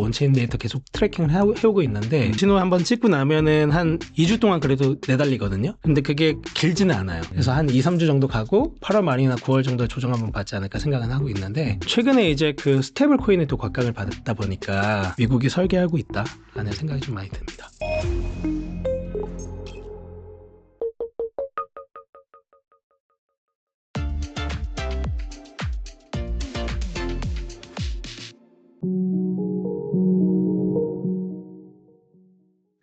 온체인 데이터 계속 트래킹을 해오고 있는데 신호 한번 찍고 나면은 한 2주 동안 그래도 내달리거든요. 근데 그게 길지는 않아요. 그래서 한 2, 3주 정도 가고 8월 말이나 9월 정도에 조정 한번 받지 않을까 생각은 하고 있는데 최근에 이제 그 스테이블 코인에 또 곽강을 받다 보니까 미국이 설계하고 있다라는 생각이 좀 많이 듭니다.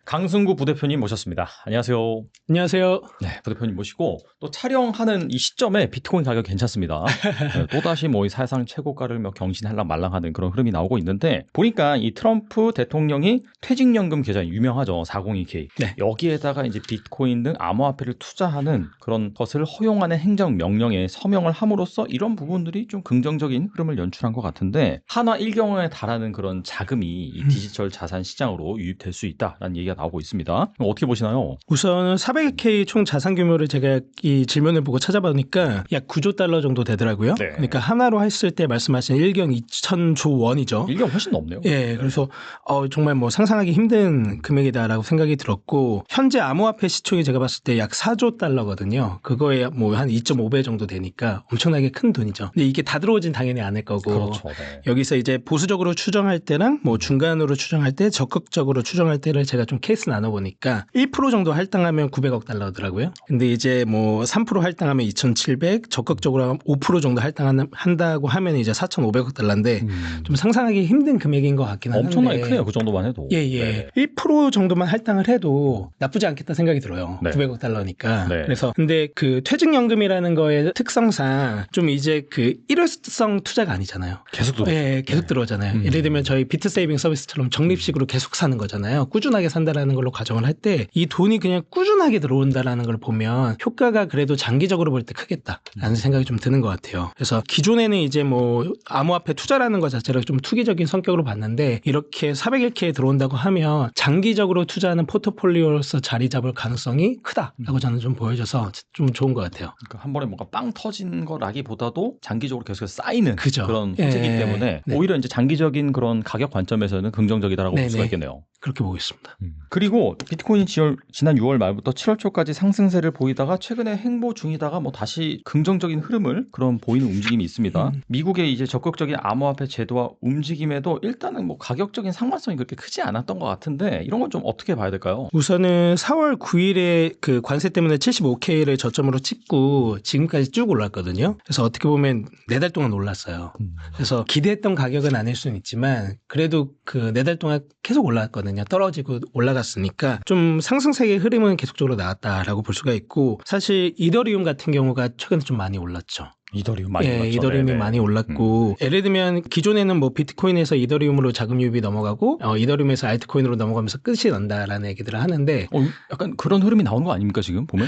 강승구 부대표님 모셨습니다. 안녕하세요. 안녕하세요. 네, 부대표님 모시고 또 촬영하는 이 시점에 비트코인 가격 괜찮습니다. 네, 또다시 뭐 이 사상 최고가를 경신할랑 말랑하는 그런 흐름이 나오고 있는데 보니까 이 트럼프 대통령이 퇴직연금 계좌 유명하죠. 402k. 네. 여기에다가 이제 비트코인 등 암호화폐를 투자하는 그런 것을 허용하는 행정명령에 서명을 함으로써 이런 부분들이 좀 긍정적인 흐름을 연출한 것 같은데 한화 1경에 달하는 그런 자금이 이 디지털 자산 시장으로 유입될 수 있다라는 얘기가 나오고 있습니다. 어떻게 보시나요? 우선 400K 총 자산 규모를 제가 이 질문을 보고 찾아보니까 약 9조 달러 정도 되더라고요. 네. 그러니까 하나로 했을 때 말씀하신 1경 2,000조 원이죠. 1경 훨씬 넘네요. 예, 그래서 정말 뭐 상상하기 힘든 금액이다라고 생각이 들었고 현재 암호화폐 시총이 제가 봤을 때 약 4조 달러거든요. 그거에 뭐 한 2.5배 정도 되니까 엄청나게 큰 돈이죠. 근데 이게 다 들어오진 당연히 않을 거고 그렇죠. 네. 여기서 이제 보수적으로 추정할 때랑 뭐 중간으로 추정할 때 적극적으로 추정할 때를 제가 좀 케이스 나눠보니까 1% 정도 할당하면 900억 달러더라고요. 근데 이제 뭐 3% 할당하면 2,700, 적극적으로 하면 5% 정도 할당한다고 하면 이제 4,500억 달러인데 좀 상상하기 힘든 금액인 것 같긴 한데 엄청나게 크네요. 그 정도만 해도. 예. 네. 1% 정도만 할당을 해도 나쁘지 않겠다 생각이 들어요. 네. 900억 달러니까. 네. 그래서 근데 그 퇴직연금이라는 거의 특성상 좀 이제 그 일회성 투자가 아니잖아요. 계속 들어. 예, 계속 들어오잖아요. 예를 들면 저희 비트 세이빙 서비스처럼 적립식으로 계속 사는 거잖아요. 꾸준하게 산다라는 걸로 가정을 할 때 이 돈이 그냥 꾸준하게 들어온다라는 걸 보면 효과가 그래도 장기적으로 볼 때 크겠다라는 생각이 좀 드는 것 같아요. 그래서 기존에는 이제 뭐 암호화폐 투자라는 것 자체를 좀 투기적인 성격으로 봤는데 이렇게 401K에 들어온다고 하면 장기적으로 투자하는 포트폴리오로서 자리 잡을 가능성이 크다라고 저는 좀 보여져서 좀 좋은 것 같아요. 그러니까 한 번에 뭔가 빵 터진 거라기보다도 장기적으로 계속해서 쌓이는 그죠. 그런 소재이기 때문에 네. 오히려 이제 장기적인 그런 가격 관점에서는 긍정적이다라고 볼 수가 있겠네요. 그렇게 보겠습니다. 그리고 비트코인이 지난 6월 말부터 7월 초까지 상승세를 보이다가 최근에 횡보 중이다가 뭐 다시 긍정적인 흐름을 그런 보이는 움직임이 있습니다. 미국의 이제 적극적인 암호화폐 제도와 움직임에도 일단은 뭐 가격적인 상관성이 그렇게 크지 않았던 것 같은데 이런 건 좀 어떻게 봐야 될까요? 우선은 4월 9일에 그 관세 때문에 75K를 저점으로 찍고 지금까지 쭉 올랐거든요. 그래서 어떻게 보면 4달 동안 올랐어요. 그래서 기대했던 가격은 아닐 수는 있지만 그래도 그 4달 동안 계속 올랐거든요. 떨어지고 올라갔으니까 좀 상승세의 흐름은 계속적으로 나왔다라고 볼 수가 있고 사실 이더리움 같은 경우가 최근에 좀 많이 올랐죠. 이더리움 많이 올랐죠. 이더리움이 네네. 많이 올랐고 예를 들면 기존에는 뭐 비트코인에서 이더리움으로 자금 유입이 넘어가고 이더리움에서 알트코인으로 넘어가면서 끝이 난다라는 얘기들을 하는데 약간 그런 흐름이 나오는 거 아닙니까 지금 보면?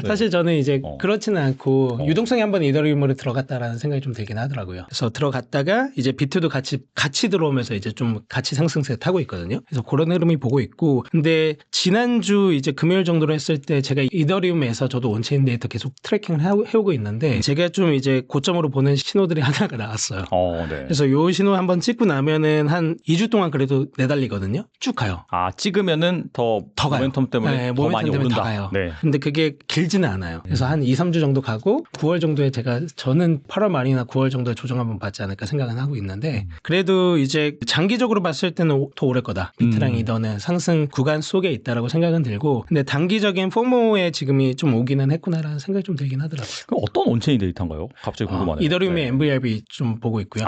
사실 저는 이제 그렇지는 않고 유동성이 한번 이더리움으로 들어갔다라는 생각이 좀 들긴 하더라고요. 그래서 들어갔다가 이제 비트도 같이 들어오면서 이제 좀 같이 상승세 타고 있거든요. 그래서 그런 흐름이 보고 있고 근데 지난주 이제 금요일 정도로 했을 때 제가 이더리움에서 저도 온체인 데이터 계속 트래킹을 해오고 있는데 제가 좀 이제 고점으로 보는 신호들이 하나가 나왔어요. 네. 그래서 요 신호 한번 찍고 나면은 한 2주 동안 그래도 내달리거든요. 쭉 가요. 찍으면은 더 가요. 모멘텀 때문에 더 많이 오른다. 더 가요. 네. 근데 그게 길지는 않아요. 그래서 한 2, 3주 정도 가고 9월 정도에 저는 8월 말이나 9월 정도에 조정 한번 받지 않을까 생각은 하고 있는데 그래도 이제 장기적으로 봤을 때는 더 오를 거다. 비트랑 이더는 상승 구간 속에 있다라고 생각은 들고 근데 단기적인 포모에 지금이 좀 오기는 했구나라는 생각이 좀 들긴 하더라고요. 그럼 어떤 온체인 데이터인가요? 갑자기 궁금하네요. 이더리움의 MVRV 좀 보고 있고요.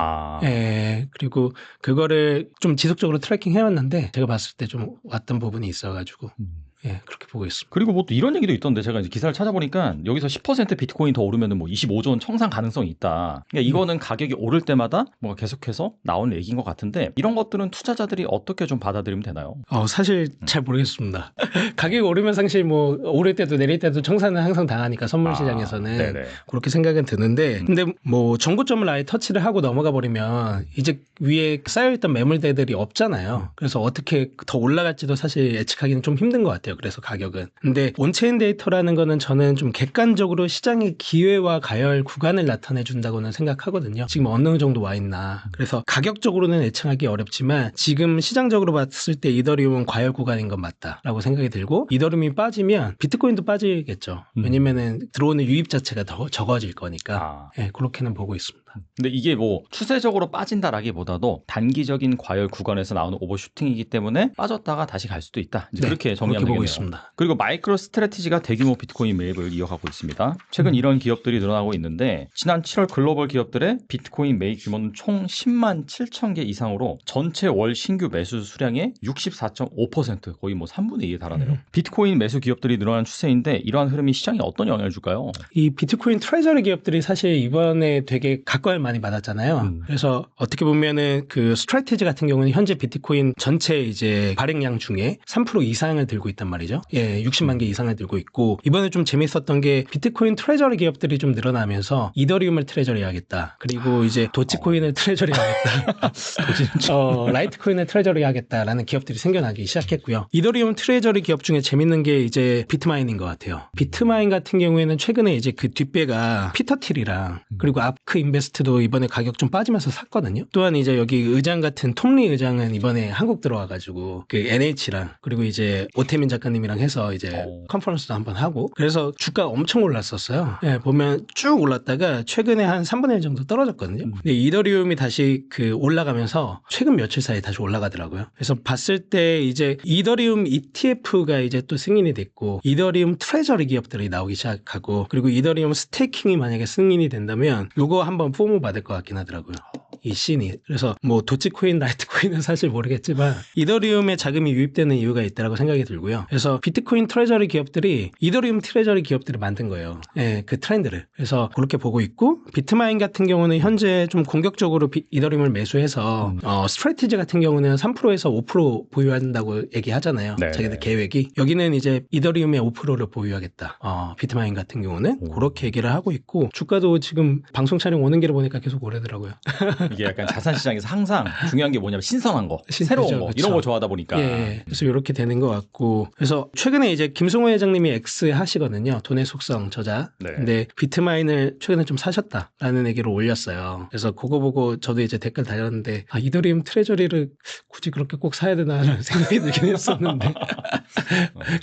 그리고 그거를 좀 지속적으로 트래킹 해왔는데 제가 봤을 때 좀 왔던 부분이 있어가지고 그렇게 보고 있습니다. 그리고 뭐 또 이런 얘기도 있던데 제가 이제 기사를 찾아보니까 여기서 10% 비트코인 더 오르면은 뭐 25조 원 청산 가능성이 있다. 그러니까 이거는 가격이 오를 때마다 뭔가 계속해서 나오는 얘기인 것 같은데 이런 것들은 투자자들이 어떻게 좀 받아들이면 되나요? 사실 잘 모르겠습니다. 가격이 오르면 사실 뭐 오를 때도 내릴 때도 청산은 항상 당하니까 선물 시장에서는 그렇게 생각은 드는데 근데 뭐 정고점을 아예 터치를 하고 넘어가 버리면 이제 위에 쌓여있던 매물대들이 없잖아요. 그래서 어떻게 더 올라갈지도 사실 예측하기는 좀 힘든 것 같아요. 같아요. 그래서 가격은. 근데 온체인 데이터라는 거는 저는 좀 객관적으로 시장의 기회와 가열 구간을 나타내 준다고는 생각하거든요. 지금 어느 정도 와 있나. 그래서 가격적으로는 예측하기 어렵지만 지금 시장적으로 봤을 때 이더리움은 과열 구간인 건 맞다라고 생각이 들고 이더리움이 빠지면 비트코인도 빠지겠죠. 왜냐면은 들어오는 유입 자체가 더 적어질 거니까. 예, 그렇게는 보고 있습니다. 근데 이게 뭐 추세적으로 빠진다라기보다도 단기적인 과열 구간에서 나오는 오버슈팅이기 때문에 빠졌다가 다시 갈 수도 있다. 이제 네, 그렇게 정리하면 그렇게 보고 되겠네요. 있습니다. 그리고 마이크로 스트래티지가 대규모 비트코인 매입을 이어가고 있습니다. 최근 이런 기업들이 늘어나고 있는데 지난 7월 글로벌 기업들의 비트코인 매입 규모는 총 10만 7천 개 이상으로 전체 월 신규 매수 수량의 64.5% 거의 뭐 3분의 2에 달하네요. 비트코인 매수 기업들이 늘어나는 추세인데 이러한 흐름이 시장에 어떤 영향을 줄까요? 이 비트코인 트레저리 기업들이 사실 이번에 되게 각광을 많이 받았잖아요. 그래서 어떻게 보면은 그 스트래티지 같은 경우는 현재 비트코인 전체 이제 발행량 중에 3% 이상을 들고 있단 말이죠. 예, 60만 개 이상을 들고 있고 이번에 좀 재밌었던 게 비트코인 트레저리 기업들이 좀 늘어나면서 이더리움을 트레저리 하겠다. 그리고 이제 도치코인을 트레저리 하겠다. 라이트코인을 트레저리 하겠다라는 기업들이 생겨나기 시작했고요. 이더리움 트레저리 기업 중에 재밌는 게 이제 비트마인인 것 같아요. 비트마인 같은 경우에는 최근에 이제 그 뒷배가 피터틸이랑 그리고 아크 인베스트도 이번에 가격 좀 빠지면서 샀거든요. 또한 이제 여기 의장 같은 톰리 의장은 이번에 한국 들어와가지고 그 NH랑 그리고 이제 오태민 작가님이랑 해서 이제 컨퍼런스도 한번 하고 그래서 주가 엄청 올랐었어요. 예, 보면 쭉 올랐다가 최근에 한 3분의 1 정도 떨어졌거든요. 근데 이더리움이 다시 그 올라가면서 최근 며칠 사이에 다시 올라가더라고요. 그래서 봤을 때 이제 이더리움 ETF가 이제 또 승인이 됐고 이더리움 트레저리 기업들이 나오기 시작하고 그리고 이더리움 스테이킹이 만약에 승인이 된다면 요거 한번 포모 받을 것 같긴 하더라고요. 이 씬이. 그래서 뭐 도치코인, 라이트코인은 사실 모르겠지만 이더리움에 자금이 유입되는 이유가 있다라고 생각이 들고요. 그래서 비트코인 트레저리 기업들이 이더리움 트레저리 기업들을 만든 거예요. 예, 그 트렌드를. 그래서 그렇게 보고 있고 비트마인 같은 경우는 현재 좀 공격적으로 이더리움을 매수해서 스트래티지 같은 경우는 3%에서 5% 보유한다고 얘기하잖아요. 네. 자기들 계획이. 여기는 이제 이더리움의 5%를 보유하겠다. 비트마인 같은 경우는 그렇게 얘기를 하고 있고 주가도 지금 방송 촬영 오는 길에 보니까 계속 오르더라고요. 이게 약간 자산 시장에서 항상 중요한 게 뭐냐면 신선한 거, 그죠, 새로운 거 그쵸. 이런 거 좋아하다 보니까. 예, 그래서 이렇게 되는 것 같고 그래서 최근에 이제 김승호 회장님이 X 하시거든요. 돈의 속성 저자. 네. 근데 비트마인을 최근에 좀 사셨다라는 얘기를 올렸어요. 그래서 그거 보고 저도 이제 댓글 달렸는데 이더리움 트레저리를 굳이 그렇게 꼭 사야 되나라는 생각이 들긴 했었는데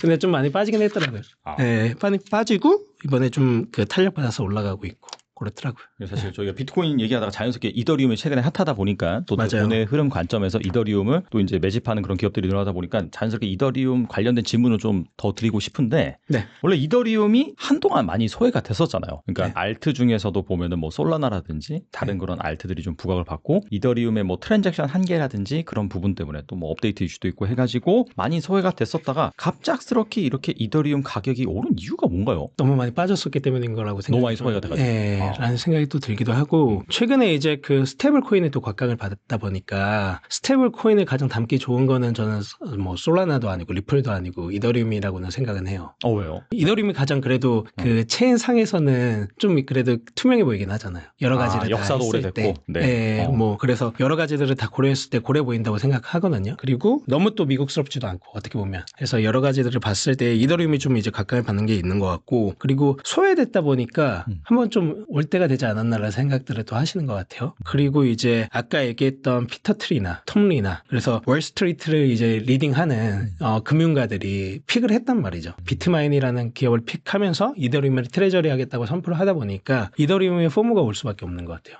근데 좀 많이 빠지긴 했더라고요. 네, 많이 빠지고 이번에 좀 그 탄력받아서 올라가고 있고 그렇더라고요. 사실 저희가 비트코인 얘기하다가 자연스럽게 이더리움이 최근에 핫하다 보니까 또 맞아요. 돈의 흐름 관점에서 이더리움을 또 이제 매집하는 그런 기업들이 늘어나다 보니까 자연스럽게 이더리움 관련된 질문을 좀 더 드리고 싶은데 네. 원래 이더리움이 한동안 많이 소외가 됐었잖아요. 그러니까 네. 알트 중에서도 보면은 뭐 솔라나라든지 다른 그런 알트들이 좀 부각을 받고 이더리움의 뭐 트랜잭션 한계라든지 그런 부분 때문에 또 뭐 업데이트 이슈도 있고 해가지고 많이 소외가 됐었다가 갑작스럽게 이렇게 이더리움 가격이 오른 이유가 뭔가요? 너무 많이 빠졌었기 때문인 거라고 생각이 너무 많이 소외가 돼가지고. 예, 라는 생각이 또 들기도 하고 최근에 이제 그 스테이블 코인에 또 곽강을 받았다 보니까 스테이블 코인을 가장 담기 좋은 거는 저는 뭐 솔라나도 아니고 리플도 아니고 이더리움이라고는 생각은 해요. 왜요? 이더리움이 가장 그래도 그 체인 상에서는 좀 그래도 투명해 보이긴 하잖아요. 여러 가지를 다 역사도 했을 오래됐고. 때. 네. 예, 뭐 그래서 여러 가지들을 다 고려했을 때 고래 보인다고 생각하거든요. 그리고 너무 또 미국스럽지도 않고 어떻게 보면. 그래서 여러 가지들을 봤을 때 이더리움이 좀 이제 각광을 받는 게 있는 것 같고 그리고 소외됐다 보니까 한번 좀 올 때가 되지 않았나라는 생각들을 또 하시는 것 같아요. 그리고 이제 아까 얘기했던 피터트리나 톰리나 그래서 월스트리트를 이제 리딩하는 금융가들이 픽을 했단 말이죠. 비트마인이라는 기업을 픽하면서 이더리움을 트레저리 하겠다고 선포를 하다 보니까 이더리움의 포모가 올 수밖에 없는 것 같아요.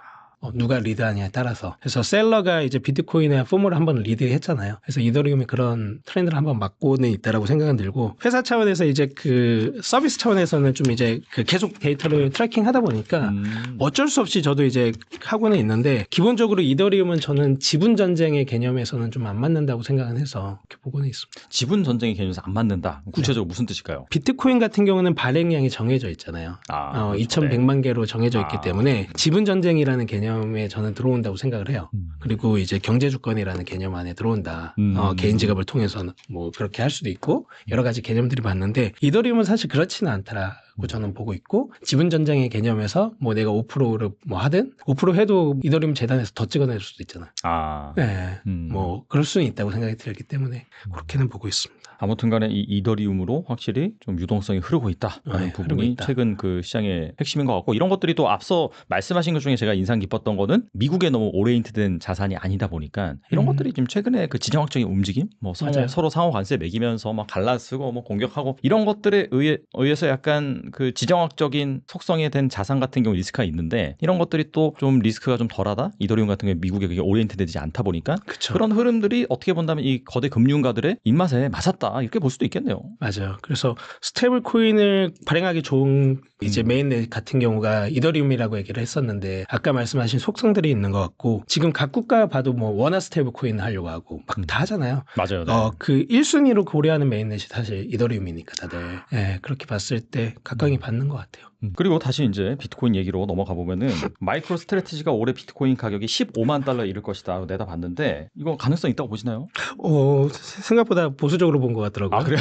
누가 리드하냐에 따라서. 그래서 셀러가 이제 비트코인의 포모를 한번 리드했잖아요. 그래서 이더리움이 그런 트렌드를 한번 막고는 있다라고 생각은 들고 회사 차원에서 이제 그 서비스 차원에서는 좀 이제 그 계속 데이터를 트래킹 하다 보니까 어쩔 수 없이 저도 이제 하고는 있는데 기본적으로 이더리움은 저는 지분 전쟁의 개념에서는 좀 안 맞는다고 생각은 해서 이렇게 보고는 있습니다. 지분 전쟁의 개념에서 안 맞는다. 구체적으로 무슨 뜻일까요? 비트코인 같은 경우는 발행량이 정해져 있잖아요. 그렇죠. 2,100만 개로 정해져 있기 때문에 지분 전쟁이라는 개념에 저는 들어온다고 생각을 해요. 그리고 이제 경제 주권이라는 개념 안에 들어온다. 개인 지갑을 통해서는 뭐 그렇게 할 수도 있고 여러 가지 개념들이 봤는데 이더리움은 사실 그렇지는 않더라. 저는 보고 있고 지분 전쟁의 개념에서 뭐 내가 5%를 뭐 하든 5% 해도 이더리움 재단에서 더 찍어낼 수도 있잖아. 아. 네, 뭐 그럴 수는 있다고 생각이 들기 때문에 그렇게는 보고 있습니다. 아무튼 간에 이 이더리움으로 확실히 좀 유동성이 흐르고 있다라는 네, 부분이 흐르고 있다. 최근 그 시장의 핵심인 것 같고 이런 것들이 또 앞서 말씀하신 것 중에 제가 인상 깊었던 거는 미국에 너무 오리엔트된 자산이 아니다 보니까 이런 것들이 지금 최근에 그 지정학적인 움직임 뭐 맞아요. 서로 상호 관세 매기면서 막 갈라쓰고 뭐 공격하고 이런 것들에 의해서 약간 그 지정학적인 속성에 된 자산 같은 경우 리스크가 있는데 이런 것들이 또 좀 리스크가 좀 덜하다 이더리움 같은 경우에 미국에 그게 오리엔트되지 않다 보니까 그쵸. 그런 흐름들이 어떻게 본다면 이 거대 금융가들의 입맛에 맞았다 이렇게 볼 수도 있겠네요. 맞아요. 그래서 스테이블 코인을 발행하기 좋은 이제 메인넷 같은 경우가 이더리움이라고 얘기를 했었는데 아까 말씀하신 속성들이 있는 것 같고 지금 각 국가 봐도 뭐 원화 스테이블 코인 하려고 하고 막 다 하잖아요. 맞아요. 네. 그 1순위로 고려하는 메인넷이 사실 이더리움이니까 다들 그렇게 봤을 때 각광이 받는 것 같아요. 그리고 다시 이제 비트코인 얘기로 넘어가 보면은 마이크로 스트래티지가 올해 비트코인 가격이 15만 달러에 이를 것이다 내다봤는데 이거 가능성 있다고 보시나요? 생각보다 보수적으로 본 것 같더라고요. 아 그래요?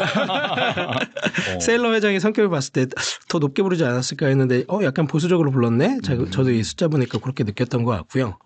세일러 회장의 성격을 봤을 때 더 높게 부르지 않았을까 했는데 약간 보수적으로 불렀네. 저도 이 숫자 보니까 그렇게 느꼈던 것 같고요.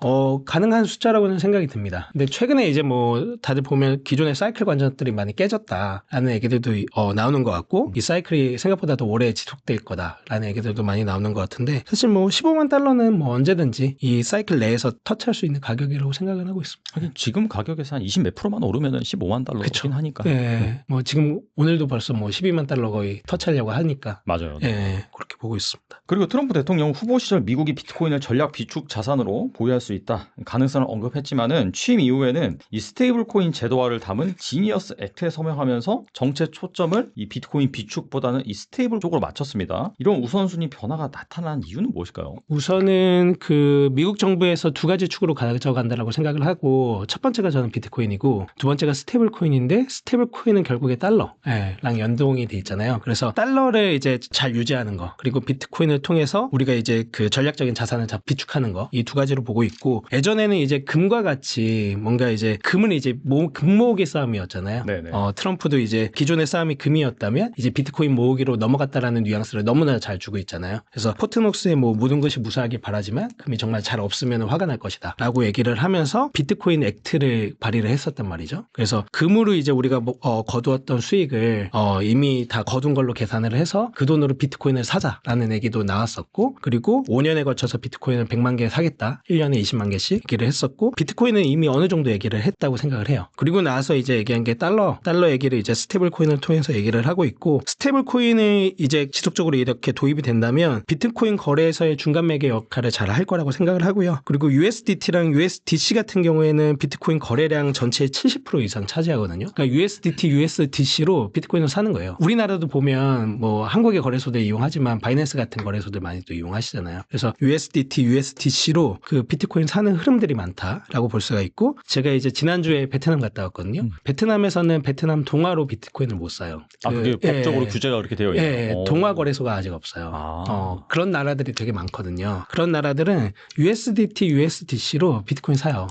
가능한 숫자라고는 생각이 듭니다. 근데 최근에 이제 뭐 다들 보면 기존의 사이클 관점들이 많이 깨졌다라는 얘기들도 나오는 것 같고 이 사이클이 생각보다 더 오래 지속될 거다라는 얘기들도 많이 나오는 것 같은데 사실 뭐 15만 달러는 뭐 언제든지 이 사이클 내에서 터치할 수 있는 가격이라고 생각을 하고 있습니다. 하긴 지금 가격에서 한 20 몇 프로만 오르면은 15만 달러긴 하니까. 네. 뭐 지금 오늘도 벌써 뭐 12만 달러 거의 터치하려고 하니까. 맞아요. 네. 그렇게 보고 있습니다. 그리고 트럼프 대통령 후보 시절 미국이 비트코인을 전략 비축 자산으로 보유할 수 있다. 가능성을 언급했지만은 취임 이후에는 이 스테이블 코인 제도화를 담은 지니어스 액트에 서명하면서 정책 초점을 이 비트코인 비축보다는 이 스테이블 쪽으로 맞췄습니다. 이런 우선순위 변화가 나타난 이유는 무엇일까요? 우선은 그 미국 정부에서 두 가지 축으로 가져간다라고 생각을 하고 첫 번째가 저는 비트코인이고 두 번째가 스테이블 코인인데 스테이블 코인은 결국에 달러랑 연동이 돼 있잖아요. 그래서 달러를 이제 잘 유지하는 거 그리고 비트코인을 통해서 우리가 이제 그 전략적인 자산을 비축하는 거 이 두 가지로 보고 있고 예전에는 이제 금과 같이 뭔가 이제 금은 이제 금 모으기 싸움이었잖아요. 네네. 트럼프도 이제 기존의 싸움이 금이었다면 이제 비트코인 모으기로 넘어갔다라는 뉘앙스를 너무나 잘 주고 있잖아요. 그래서 포트녹스에 뭐 모든 것이 무사하길 바라지만 금이 정말 잘 없으면 화가 날 것이다 라고 얘기를 하면서 비트코인 액트를 발의를 했었단 말이죠. 그래서 금으로 이제 우리가 거두었던 수익을 이미 다 거둔 걸로 계산을 해서 그 돈으로 비트코인을 사자라는 얘기도 나왔었고 그리고 5년에 거쳐서 비트코인을 100만 개 사겠다 1년에 20만 개씩 얘기를 했었고 비트코인은 이미 어느 정도 얘기를 했다고 생각을 해요. 그리고 나서 이제 얘기한 게 달러 얘기를 이제 스테이블 코인을 통해서 얘기를 하고 있고 스테이블 코인이 이제 지속적으로 이렇게 도입이 된다면 비트코인 거래에서의 중간 매개 역할을 잘 할 거라고 생각을 하고요. 그리고 USDT랑 USDC 같은 경우에는 비트코인 거래량 전체의 70% 이상 차지하거든요. 그러니까 USDT, USDC로 비트코인을 사는 거예요. 우리나라도 보면 뭐 한국의 거래소들 이용하지만 바이낸스 같은 거래소들 많이 또 이용하시잖아요. 그래서 USDT, USDC로 그 비트코인 사는 흐름들이 많다라고 볼 수가 있고 제가 이제 지난주에 베트남 갔다 왔거든요. 베트남에서는 베트남 동화로 비트코인을 못 사요. 그게 법적으로 규제가 그렇게 되어 있나요? 동화 거래소가 아직 없어요. 그런 나라들이 되게 많거든요. 그런 나라들은 USDT, USDC로 비트코인 사요.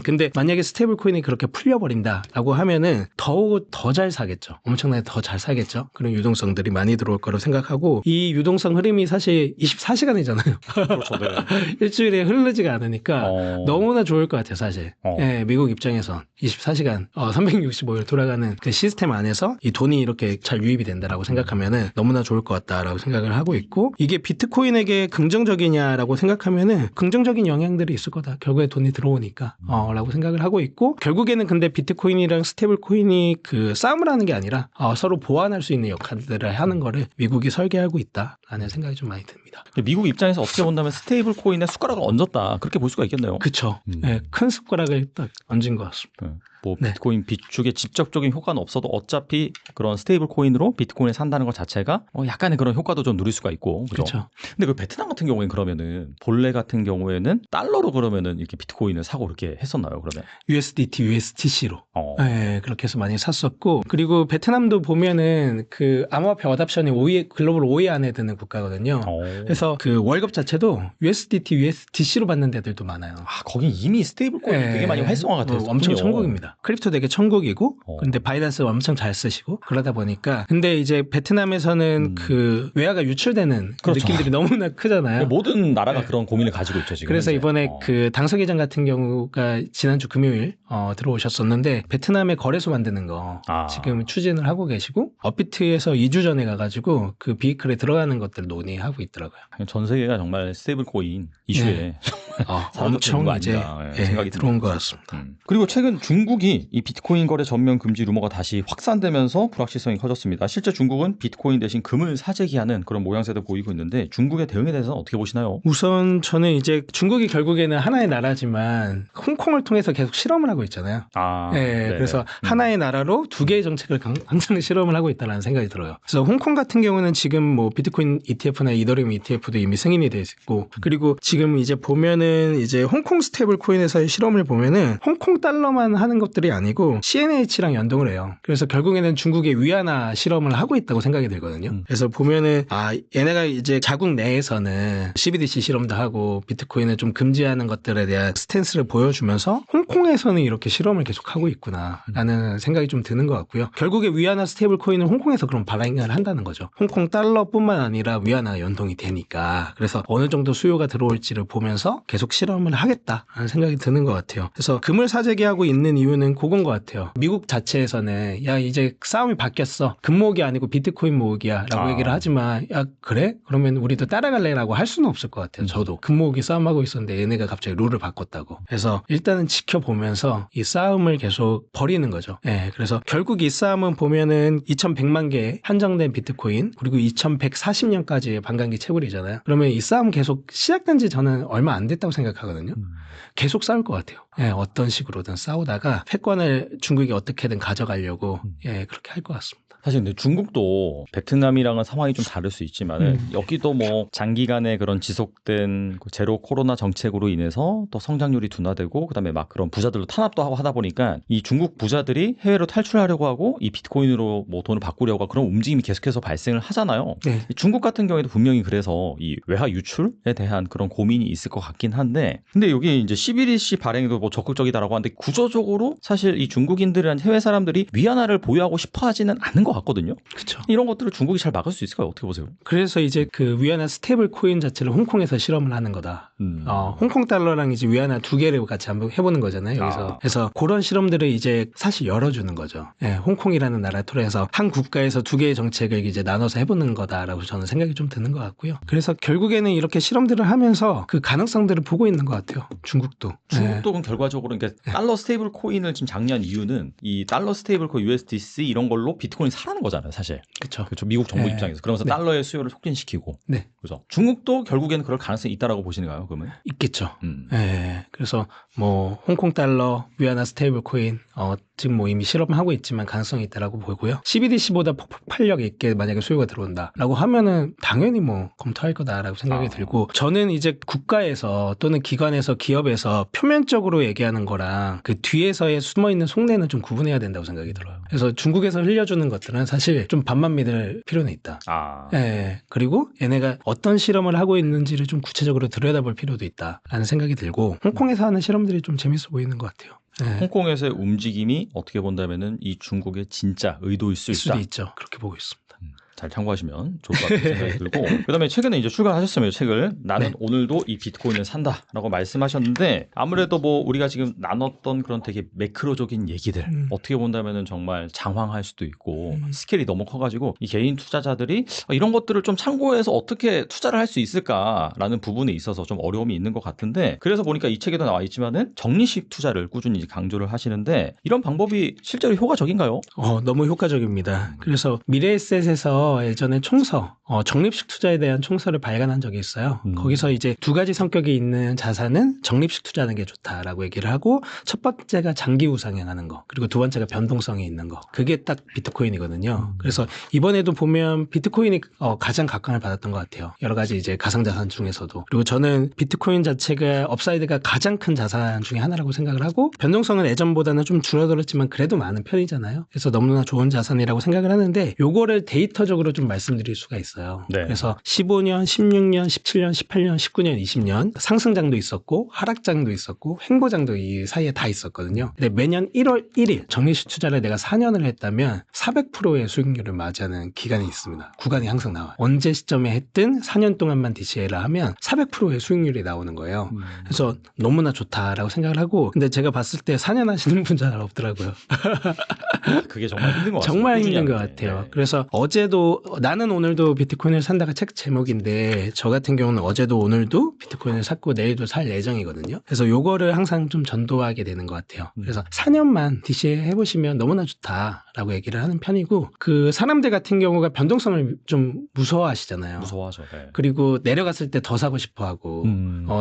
근데 만약에 스테이블 코인이 그렇게 풀려버린다라고 하면은 더 잘 사겠죠. 엄청나게 더 잘 사겠죠. 그런 유동성들이 많이 들어올 거라고 생각하고 이 유동성 흐름이 사실 24시간이잖아요. 그렇죠. 네. 일주일에 흐르지가 않으니까 너무나 좋을 것 같아요, 사실. 미국 입장에선 24시간 365일 돌아가는 그 시스템 안에서 이 돈이 이렇게 잘 유입이 된다라고 생각하면은 너무나 좋을 것 같다라고 생각을 하고 있고 이게 비트코인에게 긍정적이냐라고 생각하면은 긍정적인 영향들이 있을 거다. 결국에 돈이 들어오니까 라고 생각을 하고 있고 결국에는 근데 비트코인이랑 스테이블 코인이 그 싸움을 하는 게 아니라 서로 보완할 수 있는 역할들을 하는 거를 미국이 설계하고 있다라는 생각이 좀 많이 듭니다. 미국 입장에서 어떻게 본다면 스테이블 코인에 숟가락을 얹었다 그렇게 볼 수가 있겠네요. 그렇죠. 큰 숟가락을 딱 얹은 것 같습니다. 뭐 비트코인 비축에 직접적인 효과는 없어도 어차피 그런 스테이블 코인으로 비트코인을 산다는 것 자체가 약간의 그런 효과도 좀 누릴 수가 있고 그렇죠. 근데 그 베트남 같은 경우에는 그러면은 본래 같은 경우에는 달러로 그러면은 이렇게 비트코인을 사고 그렇게 했었나요? 그러면 USDT, USDC로 그렇게 해서 많이 샀었고 그리고 베트남도 보면은 그 암호화폐 어답션이 글로벌 5위 안에 드는 국가거든요. 그래서 그 월급 자체도 USDT, USDC로 받는 데들도 많아요. 거기 이미 스테이블 코인이 되게 많이 활성화가 됐었군요. 엄청 천국입니다. 거죠. 크립토 되게 천국이고 근데 바이낸스 엄청 잘 쓰시고 그러다 보니까 근데 이제 베트남에서는 그 외화가 유출되는 그렇죠. 느낌들이 너무나 크잖아요. 모든 나라가 그런 고민을 가지고 있죠 지금. 그래서 현재. 이번에 그 당서기장 같은 경우가 지난주 금요일 들어오셨었는데 베트남에 거래소 만드는 거 지금 추진을 하고 계시고 업비트에서 2주 전에 가가지고 그 비클에 들어가는 것들 논의하고 있더라고요. 전 세계가 정말 스테이블 코인 이슈에 엄청 이제 생각이 들어온 것 같습니다. 그리고 최근 중국이 이 비트코인 거래 전면 금지 루머가 다시 확산되면서 불확실성이 커졌습니다. 실제 중국은 비트코인 대신 금을 사재기하는 그런 모양새도 보이고 있는데 중국의 대응에 대해서는 어떻게 보시나요? 우선 저는 이제 중국이 결국에는 하나의 나라지만 홍콩을 통해서 계속 실험을 하고 있잖아요. 그래서 하나의 나라로 두 개의 정책을 항상 실험을 하고 있다는 생각이 들어요. 그래서 홍콩 같은 경우는 지금 뭐 비트코인 ETF나 이더리움 ETF도 이미 승인이 돼 있고 그리고 지금 이제 보면은 이제 홍콩 스테이블 코인에서의 실험을 보면은 홍콩 달러만 하는 것들이 아니고 CNH랑 연동을 해요. 그래서 결국에는 중국의 위안화 실험을 하고 있다고 생각이 들거든요. 그래서 보면은 얘네가 이제 자국 내에서는 CBDC 실험도 하고 비트코인을 좀 금지하는 것들에 대한 스탠스를 보여주면서 홍콩에서는 이렇게 실험을 계속 하고 있구나라는 생각이 좀 드는 것 같고요. 결국에 위안화 스테이블 코인은 홍콩에서 그럼 발행을 한다는 거죠. 홍콩 달러뿐만 아니라 위안화 연동이 되니까 그래서 어느 정도 수요가 들어올지를 보면서 계속 실험을 하겠다라는 생각이 드는 것 같아요. 그래서 금을 사재기하고 있는 이유는 그건 것 같아요. 미국 자체에서는 야 이제 싸움이 바뀌었어. 금 모으기 아니고 비트코인 모으기야 라고 얘기를 하지만 야 그래? 그러면 우리도 따라갈래라고 할 수는 없을 것 같아요. 저도 금 모으기 싸움하고 있었는데 얘네가 갑자기 룰을 바꿨다고. 그래서 일단은 지켜보면서 이 싸움을 계속 벌이는 거죠. 그래서 결국 이 싸움은 보면은 2100만 개 한정된 비트코인 그리고 2140년까지의 반감기 채굴이잖아요. 그러면 이 싸움 계속 시작된 지 저는 얼마 안 됐다고 생각하거든요. 계속 싸울 것 같아요. 어떤 식으로든 싸우다가 패권을 중국이 어떻게든 가져가려고 그렇게 할 것 같습니다. 사실 근데 중국도 베트남이랑은 상황이 좀 다를 수 있지만 여기도 뭐 장기간의 그런 지속된 제로 코로나 정책으로 인해서 또 성장률이 둔화되고 그다음에 막 그런 부자들도 탄압도 하고 하다 보니까 이 중국 부자들이 해외로 탈출하려고 하고 이 비트코인으로 뭐 돈을 바꾸려고 하고 그런 움직임이 계속해서 발생을 하잖아요. 중국 같은 경우에도 분명히 그래서 이 외화 유출에 대한 그런 고민이 있을 것 같긴 한데 근데 여기 이제 CBDC 발행도 뭐 적극적이다라고 하는데 구조적으로 사실 이 중국인들이란 해외 사람들이 위안화를 보유하고 싶어 하지는 않은 것 같거든요. 그렇죠. 이런 것들을 중국이 잘 막을 수 있을까요? 어떻게 보세요? 그래서 이제 그 위안화 스테이블 코인 자체를 홍콩에서 실험을 하는 거다. 홍콩 달러랑 이제 위안화 두 개를 같이 한번 해보는 거잖아요. 여기서. 그래서 그런 실험들을 이제 사실 열어주는 거죠. 홍콩이라는 나라 토대에서 한 국가에서 두 개의 정책을 이제 나눠서 해보는 거다라고 저는 생각이 좀 드는 것 같고요. 그래서 결국에는 이렇게 실험들을 하면서 그 가능성들을 보고 있는 것 같아요. 중국도. 중국도 그럼 결과적으로 그러니까 달러 스테이블 코인을 지금 장려한 이유는 이 달러 스테이블 코인 USDC 이런 걸로 비트코인 사라는 거잖아요, 사실. 그렇죠. 미국 정부 입장에서. 그러면서 달러의 수요를 촉진시키고. 그래서 중국도 결국에는 그럴 가능성이 있다라고 보시는가요, 그러면? 있겠죠. 그래서 뭐 홍콩 달러, 위안화 스테이블 코인 지금 뭐 이미 실험하고 있지만 가능성이 있다라고 보고요. CBDC보다 폭발력 있게 만약에 수요가 들어온다라고 하면은 당연히 뭐 검토할 거다라고 생각이 들고 저는 이제 국가에서 또는 기관에서 기업에서 표면적으로 얘기하는 거랑 그 뒤에서의 숨어있는 속내는 좀 구분해야 된다고 생각이 들어요. 그래서 중국에서 흘려주는 것들은 사실 좀 반만 믿을 필요는 있다. 그리고 얘네가 어떤 실험을 하고 있는지를 좀 구체적으로 들여다볼 필요도 있다라는 생각이 들고 홍콩에서 하는 실험들이 좀 재밌어 보이는 것 같아요. 홍콩에서의 움직임이 어떻게 본다면은 이 중국의 진짜 의도일 수 있다. 수도 있죠. 그렇게 보고 있습니다. 잘 참고하시면 좋을 것 같다는 생각이 들고 그다음에 최근에 이제 출간하셨으면 책을 나는 오늘도 이 비트코인을 산다라고 말씀하셨는데 아무래도 뭐 우리가 지금 나눴던 그런 되게 매크로적인 얘기들 어떻게 본다면은 정말 장황할 수도 있고 스케일이 너무 커가지고 이 개인 투자자들이 이런 것들을 좀 참고해서 어떻게 투자를 할 수 있을까라는 부분에 있어서 좀 어려움이 있는 것 같은데 그래서 보니까 이 책에도 나와 있지만은 적립식 투자를 꾸준히 강조를 하시는데 이런 방법이 실제로 효과적인가요? 너무 효과적입니다. 그래서 미래에셋에서 예전에 총서, 적립식 투자에 대한 총서를 발간한 적이 있어요. 거기서 이제 두 가지 성격이 있는 자산은 적립식 투자하는 게 좋다라고 얘기를 하고 첫 번째가 장기 우상향하는 거 그리고 두 번째가 변동성이 있는 거 그게 딱 비트코인이거든요. 그래서 이번에도 보면 비트코인이 가장 각광을 받았던 것 같아요. 여러 가지 이제 가상자산 중에서도 그리고 저는 비트코인 자체가 업사이드가 가장 큰 자산 중에 하나라고 생각을 하고 변동성은 예전보다는 좀 줄어들었지만 그래도 많은 편이잖아요. 그래서 너무나 좋은 자산이라고 생각을 하는데 요거를 데이터적으로 장기적으로 좀 말씀드릴 수가 있어요. 네. 그래서 15년, 16년, 17년, 18년, 19년, 20년 상승장도 있었고 하락장도 있었고 횡보장도 이 사이에 다 있었거든요. 근데 매년 1월 1일 적립식 투자를 내가 4년을 했다면 400%의 수익률을 맞이하는 기간이 있습니다. 구간이 항상 나와요. 언제 시점에 했든 4년 동안만 DCA를 하면 400%의 수익률이 나오는 거예요. 그래서 너무나 좋다라고 생각을 하고, 근데 제가 봤을 때 4년 하시는 분 잘 없더라고요. 그게 정말 힘든 것 같아요. 정말 힘든 것 같아요. 그래서 어제도 나는 오늘도 비트코인을 산다가 책 제목인데 저 같은 경우는 어제도 오늘도 비트코인을 샀고 내일도 살 예정이거든요. 그래서 요거를 항상 좀 전도하게 되는 것 같아요. 그래서 4년만 DCA 해보시면 너무나 좋다라고 얘기를 하는 편이고, 그 사람들 같은 경우가 변동성을 좀 무서워하시잖아요. 무서워하죠. 네. 그리고 내려갔을 때 더 사고 싶어하고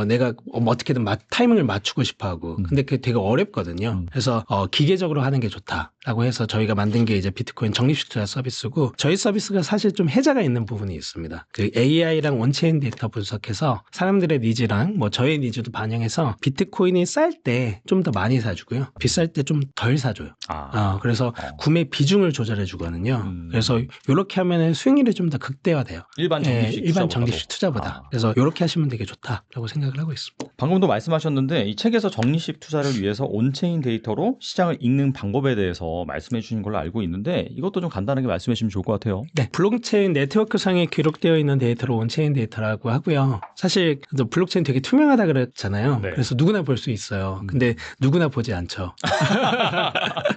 내가 어떻게든 타이밍을 맞추고 싶어하고 근데 그게 되게 어렵거든요. 그래서 기계적으로 하는 게 좋다라고 해서 저희가 만든 게 이제 비트코인 적립식 투자 서비스고, 저희 서비스가 사실 좀 혜자가 있는 부분이 있습니다. 그 AI랑 원체인 데이터 분석해서 사람들의 니즈랑 뭐 저의 니즈도 반영해서 비트코인이 쌀 때 좀 더 많이 사주고요, 비쌀 때 좀 덜 사줘요. 그래서 구매 비중을 조절해 주거든요. 그래서 이렇게 하면은 수익률이 좀 더 극대화돼요. 일반 적립식 투자보다. 그래서 이렇게 하시면 되게 좋다라고 생각을 하고 있습니다. 방금도 말씀하셨는데 이 책에서 적립식 투자를 위해서 온체인 데이터로 시장을 읽는 방법에 대해서 말씀해 주신 걸로 알고 있는데 이것도 좀 간단하게 말씀해 주시면 좋을 것 같아요. 네, 블록체인 네트워크상에 기록되어 있는 데이터를 온체인 데이터라고 하고요. 사실 블록체인 되게 투명하다 그랬잖아요. 네. 그래서 누구나 볼 수 있어요. 근데 누구나 보지 않죠.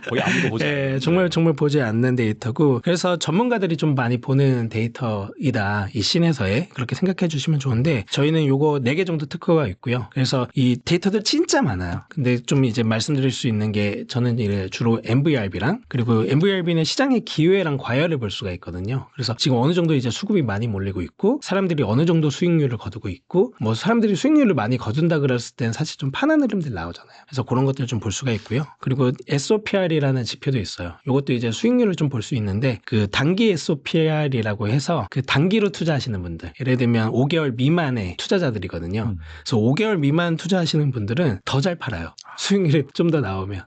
거의 아무도 보지 않아요. 정말 보지 않는 데이터고, 그래서 전문가들이 좀 많이 보는 데이터이다, 이 씬에서의, 그렇게 생각해 주시면 좋은데, 저희는 요거 4개 정도 특허가 있고요. 그래서 이 데이터들 진짜 많아요. 근데 좀 이제 말씀드릴 수 있는 게, 저는 이제 주로 MVRB랑, 그리고 MVRB는 시장의 기회랑 과열을 볼 수가 있거든요. 그래서 지금 어느 정도 이제 수급이 많이 몰리고 있고, 사람들이 어느 정도 수익률을 거두고 있고, 뭐 사람들이 수익률을 많이 거둔다 그랬을 땐 사실 좀 파는 흐름들 나오잖아요. 그래서 그런 것들 좀 볼 수가 있고요. 그리고 SOPR이라는 지표도 있어요. 이것도 이제 수익률을 좀 볼 수 있는데, 그 단기 SOPR이라고 해서 그 단기로 투자하시는 분들, 예를 들면 5개월 미만의 투자자들이거든요. 그래서 5개월 미만 투자하시는 분들은 더 잘 팔아요. 수익률이 좀 더 나오면.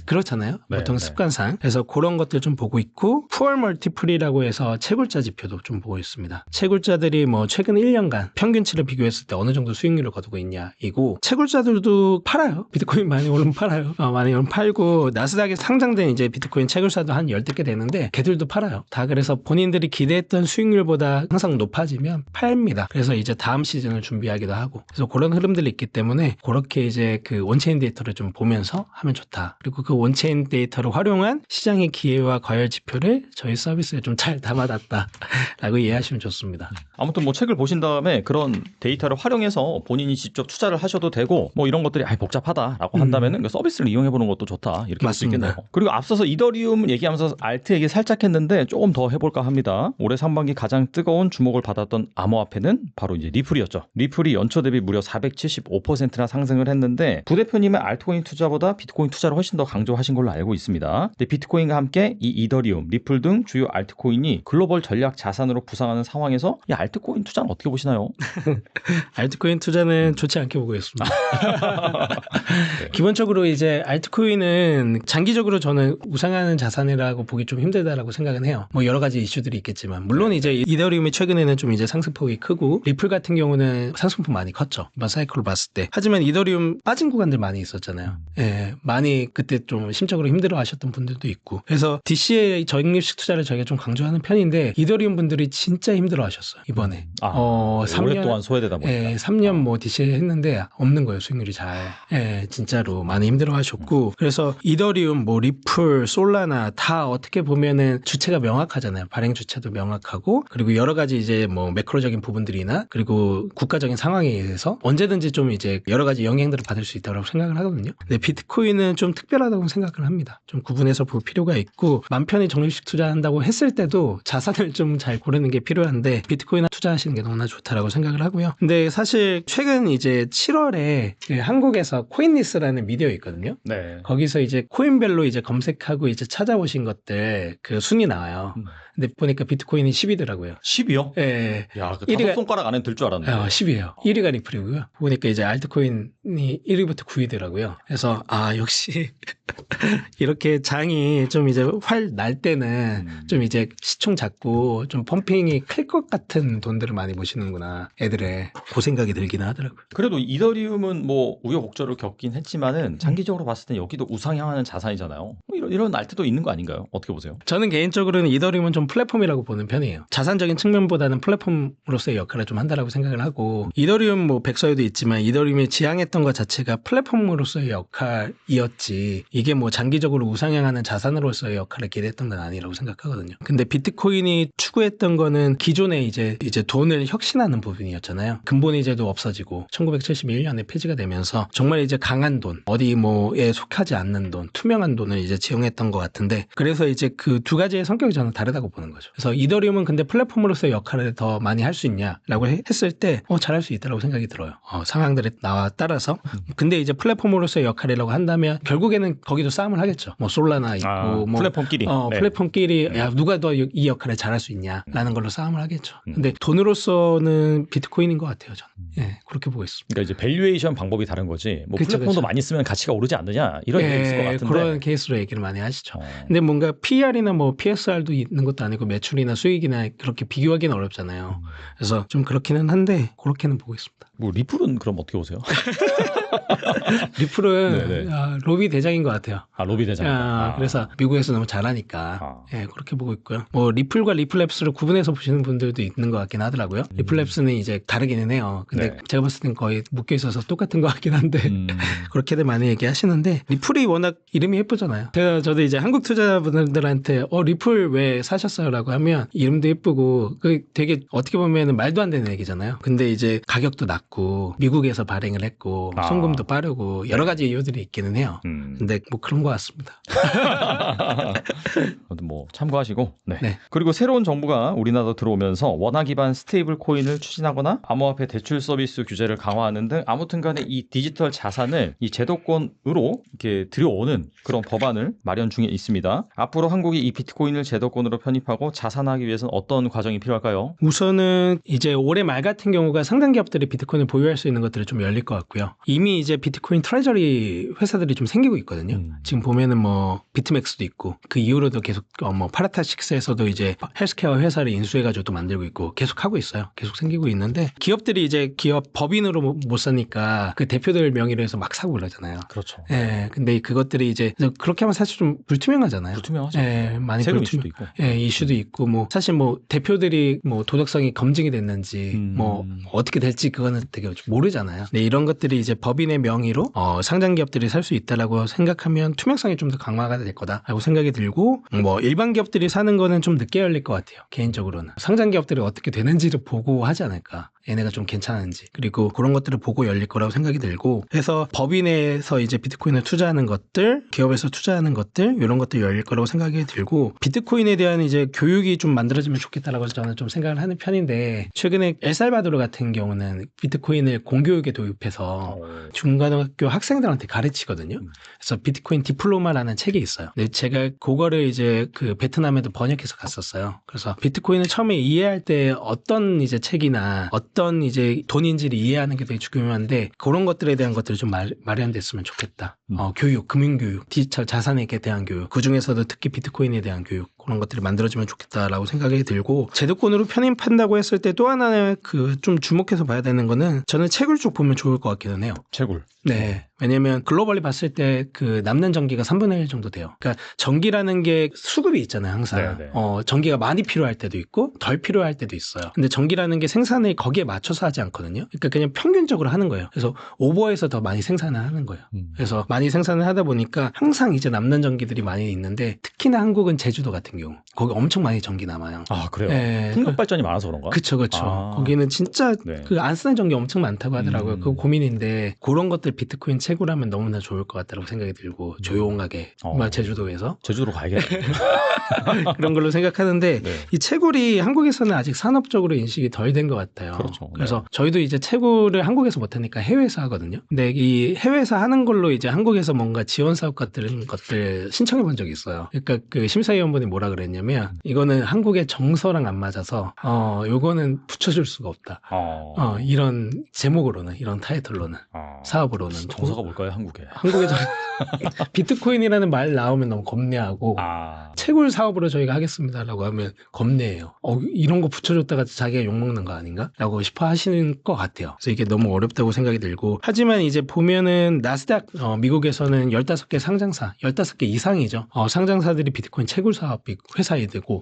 그렇잖아요. 네, 보통 네. 습관상. 그래서 그런 것들 좀 보고 있고, 푸얼 멀티플이라고 해서 채굴자 지표도 좀 보고 있습니다. 채굴자들이 뭐 최근 1년간 평균치를 비교했을 때 어느 정도 수익률을 거두고 있냐 이고, 채굴자들도 팔아요. 비트코인 많이 오르면 팔아요. 많이 오르면 팔고, 나스닥에 상장된 이제 비트코인 채굴사도 한 10개 되는데 걔들도 팔아요. 다 그래서 본인들이 기대했던 수익률보다 항상 높아지면 팔립니다. 그래서 이제 다음 시즌을 준비하기도 하고, 그래서 그런 흐름들이 있기 때문에 그렇게 이제 그 원체인 데이터를 좀 보면서 하면 좋다. 그리고 그 원체인 데이터를 활용한 시장의 기회와 과열 지표를 저희 서비스에 좀 잘 담아놨다라고 이해하시면 좋습니다. 아무튼 뭐 책을 보신 다음에 그런 데이터를 활용해서 본인이 직접 투자를 하셔도 되고, 뭐 이런 것들이 복잡하다라고 한다면은 그 서비스를 이용해 보는 것도 좋다, 이렇게 볼 수 맞습니다. 있겠네요. 그리고 앞서서 이더리움 얘기하면서 알트 얘기 살짝 했는데 조금 더 해볼까 합니다. 올해 상반기 가장 뜨거운 주목을 받았던 암호화폐는 바로 이제 리플이었죠. 리플이 연초 대비 무려 475%나 상승을 했는데, 부대표님은 알트코인 투자보다 비트코인 투자를 훨씬 더 강조하신 걸로 알고 있습니다. 근데 비트코인과 함께 이 이더리움, 리플 등 주요 알트코인이 글로벌 전략 자산으로 부상하는 상황에서 이 알트코인 투자는 어떻게 보시나요? 알트코인 투자는 좋지 않게 보고 있습니다. 기본적으로 이제 알트코인은 장기적으로 저는 우상하는 자산이라고 보기 좀 힘들다라고 생각은 해요. 뭐 여러 가지 이슈들이 있겠지만, 물론 이제 이더리움이 최근에는 좀 이제 상승폭이 크고, 리플 같은 경우는 상승폭 많이 컸죠, 이번 사이클로 봤을 때. 하지만 이더리움 빠진 구간들 많이 있었잖아요. 많이 그때 좀 심적으로 힘들어 하셨던 분들도 있고, 그래서 DCA 적립식 투자를 저희가 좀 강조하는 편인데, 이더리움 분들이 진짜 힘들어 하셨어요, 이번에. 3년, 오랫동안 소외되다 보니까. 3년 뭐 DCA 했는데 없는 거예요, 수익률이 잘. 진짜로 많이 힘들어 하셨고, 그래서 이더리움, 뭐 리플, 솔라나 다 어떻게 보면은 주체가 명확하잖아요. 발행 주체도 명확하고, 그리고 여러 가지 이제 뭐 매크로적인 부분들이나, 그리고 국가적인 상황에 의해서 언제든지 좀 이제 여러 가지 영향들을 받을 수 있다고 생각을 하거든요. 근데 비트코인은 좀 특별하다고 생각을 합니다. 좀 구분해서 볼 필요가 있고, 맘 편히 적립식 투자한다고 했을 때도 자산을 좀 잘 고르는 게 필요한데, 비트코인 투자하시는 게 너무나 좋다라고 생각을 하고요. 근데 사실 최근 이제 7월에 한국에서 코인리스라는 미디어 있거든요. 네. 거기서 이제 코인별로 이제 검색하고 이제 찾아보신 것들 그 순위 나와요. 근데 보니까 비트코인이 10위더라고요. 10이요? 예. 야, 그 1위가 5손가락 안에 들 줄 알았는데. 10위에요. 1위가 리플이고요. 보니까 이제 알트코인이 1위부터 9위더라고요. 그래서 역시 이렇게 잘 장이 좀 이제 활 날 때는 좀 이제 시총 작고 좀 펌핑이 클 것 같은 돈들을 많이 모시는구나. 애들의 그 생각이 들긴 하더라고요. 그래도 이더리움은 뭐 우여곡절을 겪긴 했지만은 장기적으로 봤을 때 여기도 우상향하는 자산이잖아요. 뭐 이런 날때도 있는 거 아닌가요? 어떻게 보세요? 저는 개인적으로는 이더리움은 좀 플랫폼이라고 보는 편이에요. 자산적인 측면보다는 플랫폼으로서의 역할을 좀 한다라고 생각을 하고 이더리움 뭐 백서에도 있지만 이더리움이 지향했던 것 자체가 플랫폼으로서의 역할이었지 이게 뭐 장기적으로 우상향하는 자산으로서의 역할을 기대했던 건 아니라고 생각하거든요. 근데 비트코인이 추구했던 거는 기존에 이제 돈을 혁신하는 부분이었잖아요. 근본 이제도 없어지고 1971년에 폐지가 되면서 정말 이제 강한 돈, 어디 뭐에 속하지 않는 돈, 투명한 돈을 이제 지용했던 것 같은데 그래서 이제 그 두 가지의 성격이 저는 다르다고 보는 거죠. 그래서 이더리움은 근데 플랫폼으로서의 역할을 더 많이 할 수 있냐라고 했을 때 잘할 수 있다고 생각이 들어요. 상황들에 나와 따라서. 근데 이제 플랫폼으로서의 역할이라고 한다면 결국에는 거기도 싸움을 하겠죠. 뭐 솔라나 있고 뭐 플랫폼끼리. 네. 플랫폼끼리 야 누가 더 이 역할을 잘할 수 있냐라는 걸로 싸움을 하겠죠. 근데 돈으로서는 비트코인인 것 같아요. 저는. 예, 그렇게 보고 있습니다. 그러니까 이제 밸류에이션 방법이 다른 거지. 뭐 그쵸, 플랫폼도 그쵸. 많이 쓰면 가치가 오르지 않느냐 이런 얘기 있을 것 같은데. 그런 케이스로 얘기를 많이 하시죠. 근데 뭔가 PER이나 뭐 PSR도 있는 것도 아니고 매출이나 수익이나 그렇게 비교하기는 어렵잖아요. 그래서 좀 그렇기는 한데 그렇게는 보고 있습니다. 뭐 리플은 그럼 어떻게 보세요? 리플은 로비 대장인 것 같아요. 로비 대장. 그래서 미국에서 너무 잘하니까 그렇게 보고 있고요. 뭐 리플과 리플랩스를 구분해서 보시는 분들도 있는 것 같긴 하더라고요. 리플랩스는 이제 다르기는 해요. 근데 제가 봤을 땐 거의 묶여 있어서 똑같은 것 같긴 한데 그렇게들 많이 얘기하시는데 리플이 워낙 이름이 예쁘잖아요. 저도 이제 한국 투자자분들한테 리플 왜 사셨어요라고 하면 이름도 예쁘고 그 되게 어떻게 보면 말도 안 되는 얘기잖아요. 근데 이제 가격도 낮고 미국에서 발행을 했고 송금도 빠르고 여러 가지 이유들이 있기는 해요. 근데 뭐 그런 것 같습니다. 뭐 참고하시고. 네. 네. 그리고 새로운 정부가 우리나라로 들어오면서 원화 기반 스테이블 코인을 추진하거나 암호화폐 대출 서비스 규제를 강화하는 등 아무튼간에 이 디지털 자산을 이 제도권으로 이렇게 들여오는 그런 법안을 마련 중에 있습니다. 앞으로 한국이 이 비트코인을 제도권으로 편입하고 자산하기 위해서는 어떤 과정이 필요할까요? 우선은 이제 올해 말 같은 경우가 상당 기업들이 비트코인을 보유할 수 있는 것들이 좀 열릴 것 같고요. 이미 이제 비트코인 트레저리 회사들이 좀 생기고 있거든요. 지금 보면은 뭐 비트맥스도 있고 그 이후로도 계속 뭐 파라타식스에서도 이제 헬스케어 회사를 인수해가지고 또 만들고 있고 계속 하고 있어요. 계속 생기고 있는데 기업들이 이제 기업 법인으로 못 사니까 그 대표들 명의로 해서 막 사고 그러잖아요. 그렇죠. 예, 근데 그것들이 이제 그렇게 하면 사실 좀 불투명하잖아요. 불투명하죠. 예, 많이 세금 이슈도 있고. 예, 이슈도 있고 뭐 사실 뭐 대표들이 뭐 도덕성이 검증이 됐는지 뭐 어떻게 될지 그거는 되게 모르잖아요. 네, 이런 것들이 이제 법인의 명의로 상장 기업들이 살 수 있다라고 생각하면 투명성이 좀 더 강화가 될 거다라고 생각이 들고 뭐 일반 기업들이 사는 거는 좀 늦게 열릴 것 같아요. 개인적으로는 상장 기업들이 어떻게 되는지를 보고 하지 않을까. 얘네가 좀 괜찮은지 그리고 그런 것들을 보고 열릴 거라고 생각이 들고 해서 법인에서 이제 비트코인을 투자하는 것들 기업에서 투자하는 것들 이런 것들 열릴 거라고 생각이 들고 비트코인에 대한 이제 교육이 좀 만들어지면 좋겠다라고 저는 좀 생각을 하는 편인데 최근에 엘살바도르 같은 경우는 비트코인을 공교육에 도입해서 중고등학교 학생들한테 가르치거든요. 그래서 비트코인 디플로마라는 책이 있어요. 근데 제가 그거를 이제 그 베트남에도 번역해서 갔었어요. 그래서 비트코인을 처음에 이해할 때 어떤 이제 책이나 어떤 이제 돈인지를 이해하는 게 되게 중요한데 그런 것들에 대한 것들이 좀 마련됐으면 좋겠다. 교육, 금융교육, 디지털 자산에 대한 교육, 그중에서도 특히 비트코인에 대한 교육 그런 것들이 만들어지면 좋겠다라고 생각이 들고 제도권으로 편입한다고 했을 때 또 하나는 그 좀 주목해서 봐야 되는 거는 저는 채굴 쪽 보면 좋을 것 같기는 해요. 채굴. 네. 왜냐면 글로벌리 봤을 때 그 남는 전기가 3분의 1 정도 돼요. 그러니까 전기라는 게 수급이 있잖아요, 항상. 네네. 전기가 많이 필요할 때도 있고 덜 필요할 때도 있어요. 근데 전기라는 게 생산을 거기에 맞춰서 하지 않거든요. 그러니까 그냥 평균적으로 하는 거예요. 그래서 오버해서 더 많이 생산을 하는 거예요. 그래서 많이 생산을 하다 보니까 항상 이제 남는 전기들이 많이 있는데 특히나 한국은 제주도 같은 경우 거기 엄청 많이 전기 남아요. 아, 그래요? 네. 풍력 발전이 많아서 그런가? 그쵸. 거기는 진짜 네. 그 안 쓰는 전기 엄청 많다고 하더라고요. 그거 고민인데 그런 것들 비트코인 채굴하면 너무나 좋을 것 같다고 생각이 들고 조용하게 제주도에서 제주도로 가야겠네. 그런 걸로 생각하는데 네. 이 채굴이 한국에서는 아직 산업적으로 인식이 덜 된 것 같아요. 그렇죠. 그래서 저희도 이제 채굴을 한국에서 못하니까 해외에서 하거든요. 근데 이 해외에서 하는 걸로 이제 한국에서 뭔가 지원 사업 같은 것들 신청해 본 적이 있어요. 그러니까 그 심사위원분이 뭐라 그랬냐면 이거는 한국의 정서랑 안 맞아서 요거는 붙여줄 수가 없다. 이런 제목으로는 이런 타이틀로는 사업으로 말로는. 정서가 뭘까요, 한국에? 한국에서 비트코인이라는 말 나오면 너무 겁내하고 채굴 사업으로 저희가 하겠습니다라고 하면 겁내해요. 이런 거 붙여줬다가 자기가 욕먹는 거 아닌가? 라고 싶어 하시는 것 같아요. 그래서 이게 너무 어렵다고 생각이 들고 하지만 이제 보면은 나스닥 미국에서는 15개 상장사 15개 이상이죠. 상장사들이 비트코인 채굴 사업 회사에 되고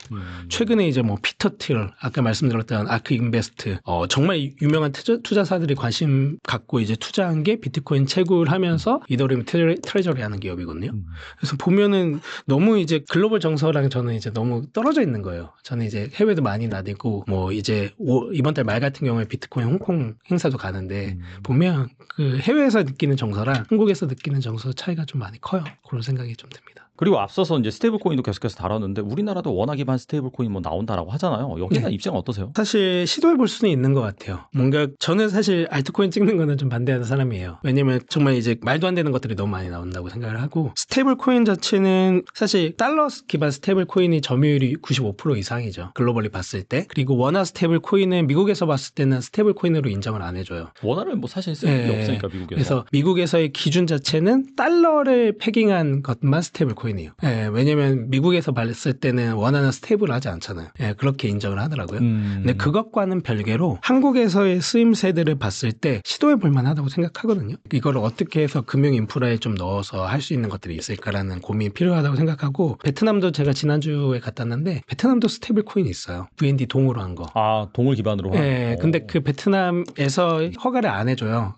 최근에 이제 뭐 피터 틸 아까 말씀드렸던 아크 인베스트 정말 유명한 투자사들이 관심 갖고 이제 투자한 게 비트코인 채굴하면서 이더리움 트레저리 하는 기업이거든요. 그래서 보면은 너무 이제 글로벌 정서랑 저는 이제 너무 떨어져 있는 거예요. 저는 이제 해외도 많이 나대고 뭐 이제 이번 달 말 같은 경우에 비트코인 홍콩 행사도 가는데 보면 그 해외에서 느끼는 정서랑 한국에서 느끼는 정서 차이가 좀 많이 커요. 그런 생각이 좀 듭니다. 그리고 앞서서 이제 스테이블 코인도 계속해서 다뤘는데 우리나라도 원화 기반 스테이블 코인 뭐 나온다라고 하잖아요. 여기에 대한 입장은 어떠세요? 사실 시도해 볼 수는 있는 것 같아요. 뭔가 저는 사실 알트코인 찍는 거는 좀 반대하는 사람이에요. 왜냐면 정말 이제 말도 안 되는 것들이 너무 많이 나온다고 생각을 하고 스테이블 코인 자체는 사실 달러 기반 스테이블 코인이 점유율이 95% 이상이죠. 글로벌리 봤을 때. 그리고 원화 스테이블 코인은 미국에서 봤을 때는 스테이블 코인으로 인정을 안 해줘요. 원화를 뭐 사실 쓸 일이 없으니까 미국에서. 그래서 미국에서의 기준 자체는 달러를 패깅한 것만 스테이블 코인이에요. 왜냐면 미국에서 봤을 때는 원화는 스테이블하지 않잖아요. 그렇게 인정을 하더라고요. 근데 그것과는 별개로 한국에서의 쓰임새들을 봤을 때 시도해 볼 만하다고 생각하거든요. 이걸 어떻게 해서 금융 인프라에 좀 넣어서 할 수 있는 것들이 있을까라는 고민이 필요하다고 생각하고 베트남도 제가 지난주에 갔다 왔는데 베트남도 스테이블 코인이 있어요. VND 동으로 한 거. 동을 기반으로 한. 네. 근데 그 베트남에서 허가를 안 해줘요.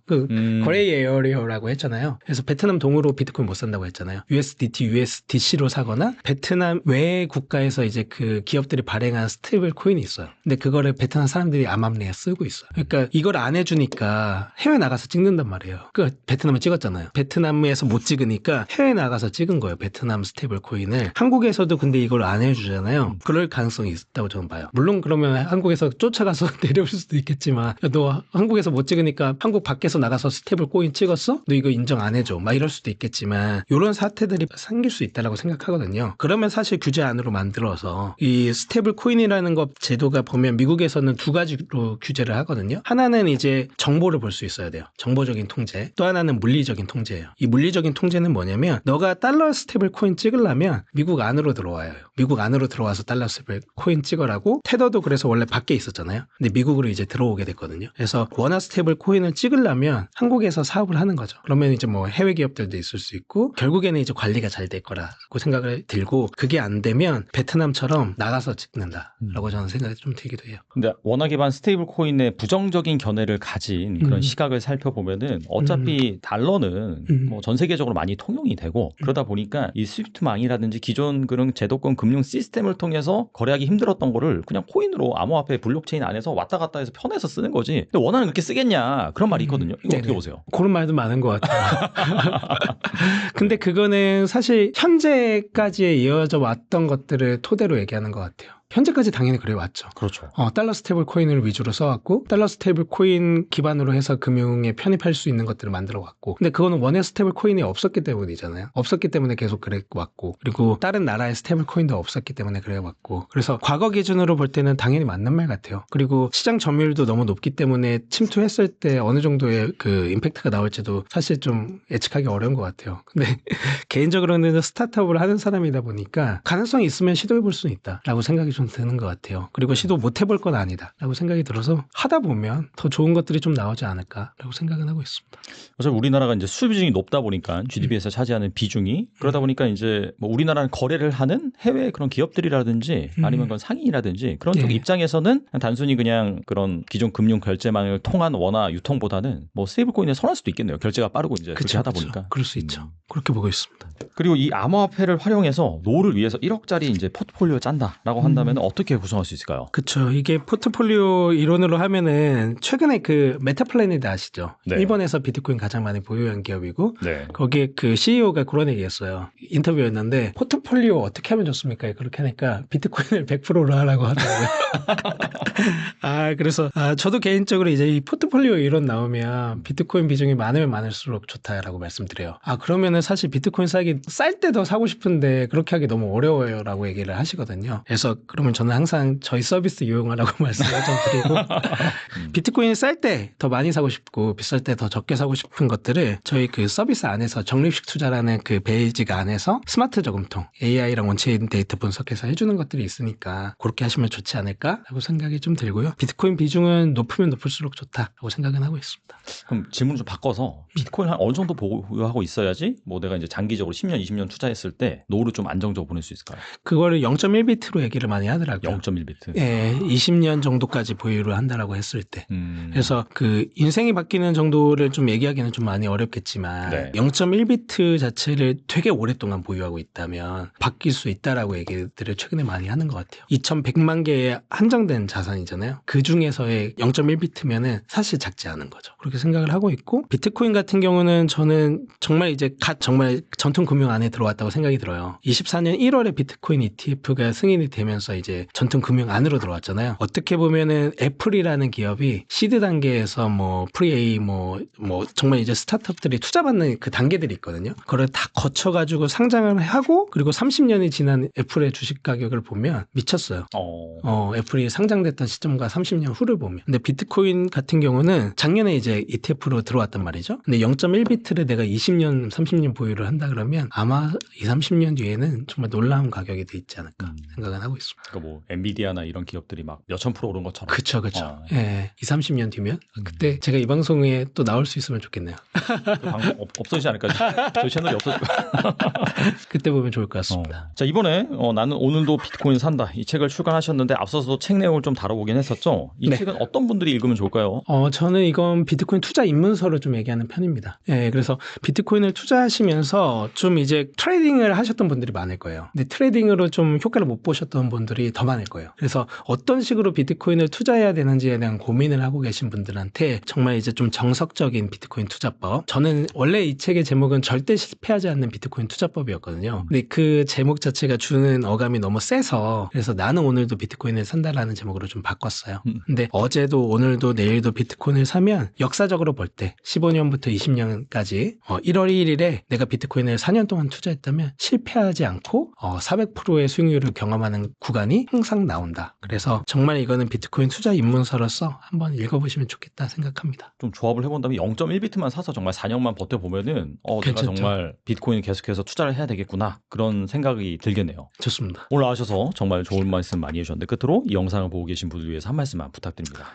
거래이 에어리어라고 했잖아요. 그래서 베트남 동으로 비트코인 못 산다고 했잖아요. USDT, USDC로 사거나 베트남 외 국가에서 이제 그 기업들이 발행한 스테이블 코인이 있어요. 근데 그거를 베트남 사람들이 암암리에 쓰고 있어요. 그러니까 이걸 안 해주니까 해외 나가서 찍는단 말이에요. 그 베트남을 찍었잖아요. 베트남에서 못 찍으니까 해외 나가서 찍은 거예요. 베트남 스테이블 코인을. 한국에서도 근데 이걸 안 해주잖아요. 그럴 가능성이 있다고 저는 봐요. 물론 그러면 한국에서 쫓아가서 내려올 수도 있겠지만 너 한국에서 못 찍으니까 한국 밖에서 나가서 스테이블 코인 찍었어? 너 이거 인정 안 해줘. 막 이럴 수도 있겠지만 이런 사태들이 생길 수 있다라고 생각하거든요. 그러면 사실 규제 안으로 만들어서 이 스테이블 코인이라는 것 제도가 보면 미국에서는 두 가지로 규제를 하거든요. 하나는 이제 정보를 볼 수 있어야 돼요. 정보적인 통제. 또 하나는 물리적인 통제예요. 이 물리적인 통제는 뭐냐면 너가 달러 스테이블 코인 찍으려면 미국 안으로 들어와요. 미국 안으로 들어와서 달러 스테이블 코인 찍으라고 테더도 그래서 원래 밖에 있었잖아요. 근데 미국으로 이제 들어오게 됐거든요. 그래서 원화 스테이블 코인을 찍으려면 한국에서 사업을 하는 거죠. 그러면 이제 뭐 해외 기업들도 있을 수 있고 결국에는 이제 관리가 잘 될 거라고 생각을 들고 그게 안 되면 베트남처럼 나가서 찍는다라고 저는 생각이 좀 들기도 해요. 근데 원화 기반 스테이블 코인의 부정적인 견해를 가진 그런 시각을 살펴보면은 어차피 달러는 뭐 전 세계적으로 많이 통용이 되고 그러다 보니까 이 스위프트망이라든지 기존 그런 제도권 금융 시스템을 통해서 거래하기 힘들었던 거를 그냥 코인으로 암호화폐 블록체인 안에서 왔다 갔다 해서 편해서 쓰는 거지. 근데 원화는 그렇게 쓰겠냐 그런 말이 있거든요. 이거 어떻게 보세요? 그런 말도 많은 것 같아요. 근데 그거는 사실 현재까지 이어져 왔던 것들을 토대로 얘기하는 것 같아요. 현재까지 당연히 그래 왔죠. 그렇죠. 달러 스테이블 코인을 위주로 써왔고 달러 스테이블 코인 기반으로 해서 금융에 편입할 수 있는 것들을 만들어 왔고 근데 그거는 원화 스테이블 코인이 없었기 때문이잖아요. 없었기 때문에 계속 그래 왔고 그리고 다른 나라의 스테이블 코인도 없었기 때문에 그래 왔고 그래서 과거 기준으로 볼 때는 당연히 맞는 말 같아요. 그리고 시장 점유율도 너무 높기 때문에 침투했을 때 어느 정도의 그 임팩트가 나올지도 사실 좀 예측하기 어려운 것 같아요. 근데 개인적으로는 스타트업을 하는 사람이다 보니까 가능성이 있으면 시도해 볼 수는 있다라고 생각이 좀 드는 것 같아요. 그리고 시도 못 해볼 건 아니다라고 생각이 들어서 하다 보면 더 좋은 것들이 좀 나오지 않을까라고 생각은 하고 있습니다. 어차피 우리나라가 이제 수출 비중이 높다 보니까 GDP에서 차지하는 비중이 그러다 보니까 이제 뭐 우리나라는 거래를 하는 해외 그런 기업들이라든지 아니면 그런 상인이라든지 그런 쪽 입장에서는 단순히 그냥 그런 기존 금융 결제망을 통한 원화 유통보다는 뭐 스테이블 코인에 선할 수도 있겠네요. 결제가 빠르고 이제 그렇게 하다 보니까. 그럴 수 있죠. 그렇게 보고 있습니다. 그리고 이 암호화폐를 활용해서 노를 위해서 1억짜리 이제 포트폴리오 짠다라고 한다면 어떻게 구성할 수 있을까요? 그렇죠. 이게 포트폴리오 이론으로 하면은 최근에 그 메타플래닛 아시죠? 네. 일본에서 비트코인 가장 많이 보유한 기업이고 네. 거기에 그 CEO가 그런 얘기했어요. 인터뷰였는데 포트폴리오 어떻게 하면 좋습니까? 그렇게 하니까 비트코인을 100%로 하라고 하더라고요. 그래서 저도 개인적으로 이제 이 포트폴리오 이론 나오면 비트코인 비중이 많으면 많을수록 좋다라고 말씀드려요. 그러면은 사실 비트코인 쌀 때 더 사고 싶은데 그렇게 하기 너무 어려워요라고 얘기를 하시거든요. 그래서 그러면 저는 항상 저희 서비스 이용하라고 말씀을 좀 드리고 비트코인이 쌀 때 더 많이 사고 싶고 비쌀 때 더 적게 사고 싶은 것들을 저희 그 서비스 안에서 적립식 투자라는 그 베이지가 안에서 스마트 저금통 AI랑 원체인 데이터 분석해서 해주는 것들이 있으니까 그렇게 하시면 좋지 않을까라고 생각이 좀 들고요. 비트코인 비중은 높으면 높을수록 좋다라고 생각은 하고 있습니다. 그럼 질문을 좀 바꿔서 비트코인 한 어느 정도 보유하고 있어야지 뭐 내가 이제 장기적으로 10년, 20년 투자했을 때 노후를 좀 안정적으로 보낼 수 있을까요? 그거를 0.1비트로 얘기를 많이 하더라고요. 0.1비트. 예, 20년 정도까지 보유를 한다라고 했을 때. 그래서 그 인생이 바뀌는 정도를 좀 얘기하기는 좀 많이 어렵겠지만 네. 0.1비트 자체를 되게 오랫동안 보유하고 있다면 바뀔 수 있다라고 얘기들을 최근에 많이 하는 것 같아요. 2,100만 개의 한정된 자산이잖아요. 그 중에서의 0.1비트면은 사실 작지 않은 거죠. 그렇게 생각을 하고 있고 비트코인 같은 경우는 저는 정말 이제 정말 전통 금융 안에 들어왔다고 생각이 들어요. 24년 1월에 비트코인 ETF가 승인이 되면서 이제 전통 금융 안으로 들어왔잖아요. 어떻게 보면은 애플이라는 기업이 시드 단계에서 뭐 프리A 뭐 정말 이제 스타트업들이 투자받는 그 단계들이 있거든요. 그걸 다 거쳐가지고 상장을 하고 그리고 30년이 지난 애플의 주식 가격을 보면 미쳤어요. 애플이 상장됐던 시점과 30년 후를 보면. 근데 비트코인 같은 경우는 작년에 이제 ETF로 들어왔단 말이죠. 근데 0.1비트를 내가 20년, 30년 보유를 한다 그러면 아마 20, 30년 뒤에는 정말 놀라운 가격이 돼 있지 않을까 생각은 하고 있습니다. 그러니까 뭐 엔비디아나 이런 기업들이 막 몇천 프로 오른 것처럼. 그쵸. 예, 20, 30년 뒤면 그때 제가 이 방송에 또 나올 수 있으면 좋겠네요. 그 방송 없어지지 않을까? 저희 채널이 없어질 거야. 그때 보면 좋을 것 같습니다. 자, 이번에 나는 오늘도 비트코인 산다. 이 책을 출간하셨는데 앞서서도 책 내용을 좀 다뤄보긴 했었죠. 이 네. 책은 어떤 분들이 읽으면 좋을까요? 저는 이건 비트코인 투자 입문서를 좀 얘기하는 편입니다. 예, 그래서 비트코인을 투자하시면서 좀 이제 트레이딩을 하셨던 분들이 많을 거예요. 근데 트레이딩으로 좀 효과를 못 보셨던 분들이 더 많을 거예요. 그래서 어떤 식으로 비트코인을 투자해야 되는지에 대한 고민을 하고 계신 분들한테 정말 이제 좀 정석적인 비트코인 투자법. 저는 원래 이 책의 제목은 절대 실패하지 않는 비트코인 투자법이었거든요. 근데 그 제목 자체가 주는 어감이 너무 세서 그래서 나는 오늘도 비트코인을 산다라는 제목으로 좀 바꿨어요. 근데 어제도 오늘도 내일도 비트코인을 사면 역사적으로 볼 때 15년부터 20년까지 1월 1일에 내가 비트코인을 4년 동안 투자했다면 실패하지 않고 400%의 수익률을 경험하는 구간이 항상 나온다. 그래서 정말 이거는 비트코인 투자 입문서로서 한번 읽어보시면 좋겠다 생각합니다. 좀 조합을 해본다면 0.1비트만 사서 정말 4년만 버텨보면은 내가 괜찮죠. 정말 비트코인 계속해서 투자를 해야 되겠구나 그런 생각이 들겠네요. 좋습니다. 오늘 나와주셔서 정말 좋은 말씀 많이 해주셨는데 끝으로 이 영상을 보고 계신 분들 위해서 한 말씀만 부탁드립니다.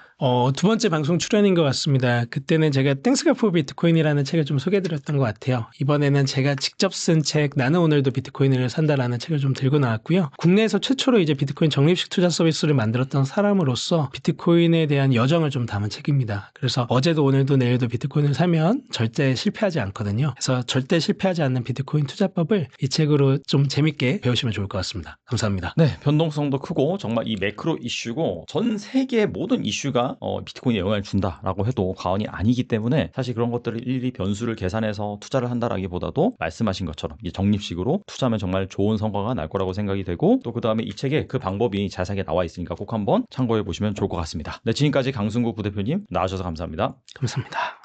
두 번째 방송 출연인 것 같습니다. 그때는 제가 땡스가 포 비트코인이라는 책을 좀 소개해드렸던 것 같아요. 이번에는 제가 직접 쓴 책 나는 오늘도 비트코인을 산다라는 책을 좀 들고 나왔고요. 국내에서 최초로 이제 비트코인 적립식 투자 서비스를 만들었던 사람으로서 비트코인에 대한 여정을 좀 담은 책입니다. 그래서 어제도 오늘도 내일도 비트코인을 사면 절대 실패하지 않거든요. 그래서 절대 실패하지 않는 비트코인 투자법을 이 책으로 좀 재밌게 배우시면 좋을 것 같습니다. 감사합니다. 네, 변동성도 크고 정말 이 매크로 이슈고 전 세계의 모든 이슈가 비트코인에 영향을 준다라고 해도 과언이 아니기 때문에 사실 그런 것들을 일일이 변수를 계산해서 투자를 한다라기보다도 말씀하신 것처럼 이 적립식으로 투자하면 정말 좋은 성과가 날 거라고 생각이 되고 또 그 다음에 이 책에 그 방법이 자세하게 나와 있으니까 꼭 한번 참고해 보시면 좋을 것 같습니다. 네, 지금까지 강승구 부대표님 나와주셔서 감사합니다. 감사합니다.